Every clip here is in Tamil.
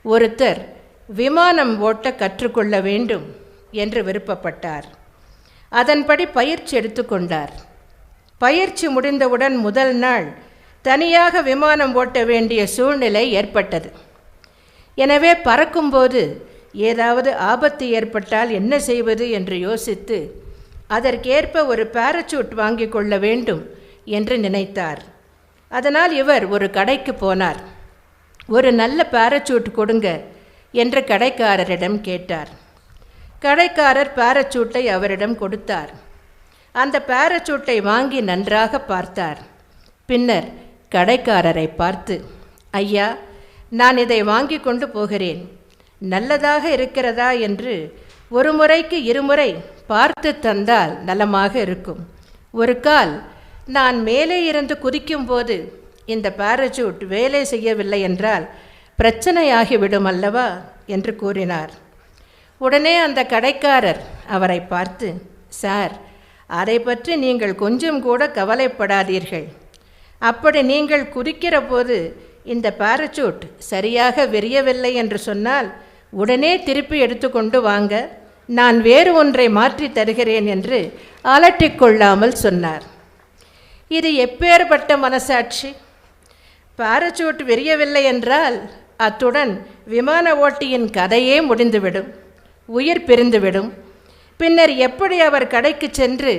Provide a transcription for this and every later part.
ஒருத்தர் விமானம் ஓட்ட கற்றுக்கொள்ள வேண்டும் என்று விருப்பப்பட்டார். அதன்படி பயிற்சி எடுத்துக்கொண்டார். பயிற்சி முடிந்தவுடன் முதல் நாள் தனியாக விமானம் ஓட்ட வேண்டிய சூழ்நிலை ஏற்பட்டது. எனவே பறக்கும்போது ஏதாவது ஆபத்து ஏற்பட்டால் என்ன செய்வது என்று யோசித்து அதற்கேற்ப ஒரு பாராசூட் வாங்கி கொள்ள வேண்டும் என்று நினைத்தார். அதனால் இவர் ஒரு கடைக்கு போனார். ஒரு நல்ல பாராசூட் கொடுங்க என்று கடைக்காரரிடம் கேட்டார். கடைக்காரர் பாராசூட்டை அவரிடம் கொடுத்தார். அந்த பாராசூட்டை வாங்கி நன்றாக பார்த்தார். பின்னர் கடைக்காரரை பார்த்து, ஐயா, நான் இதை வாங்கி கொண்டு போகிறேன், நல்லதாக இருக்கிறதா என்று ஒரு முறைக்கு இருமுறை பார்த்து தந்தால் நலமாக இருக்கும். ஒரு கால் நான் மேலே இருந்து குதிக்கும்போது இந்த பாராசூட் வேலை செய்யவில்லை என்றால் பிரச்சனையாகிவிடும் அல்லவா என்று கூறினார். உடனே அந்த கடைக்காரர் அவரை பார்த்து, சார், அதை பற்றி நீங்கள் கொஞ்சம் கூட கவலைப்படாதீர்கள். அப்படி நீங்கள் குதிக்கிற போது இந்த பாராசூட் சரியாக விரியவில்லை என்று சொன்னால் உடனே திருப்பி எடுத்துக்கொண்டு வாங்க, நான் வேறு ஒன்றை மாற்றி தருகிறேன் என்று அலட்டிக்கொள்ளாமல் சொன்னார். இது எப்பேற்பட்ட மனசாட்சி! பாராசூட் விரியவில்லை என்றால் அத்துடன் விமான ஓட்டியின் கதையே முடிந்துவிடும், உயிர் பிரிந்துவிடும். பின்னர் எப்படி அவர் கடைக்கு சென்று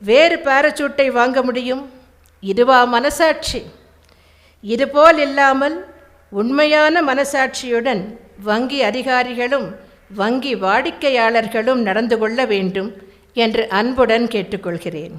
வேறு பாராசூட்டை வாங்க முடியும்? இதுவா மனசாட்சி? இதுபோல் இல்லாமல் உண்மையான மனசாட்சியுடன் வங்கி அதிகாரிகளும் வங்கி வாடிக்கையாளர்களும் நடந்து கொள்ள வேண்டும் என்று அன்புடன் கேட்டுக்கொள்கிறேன்.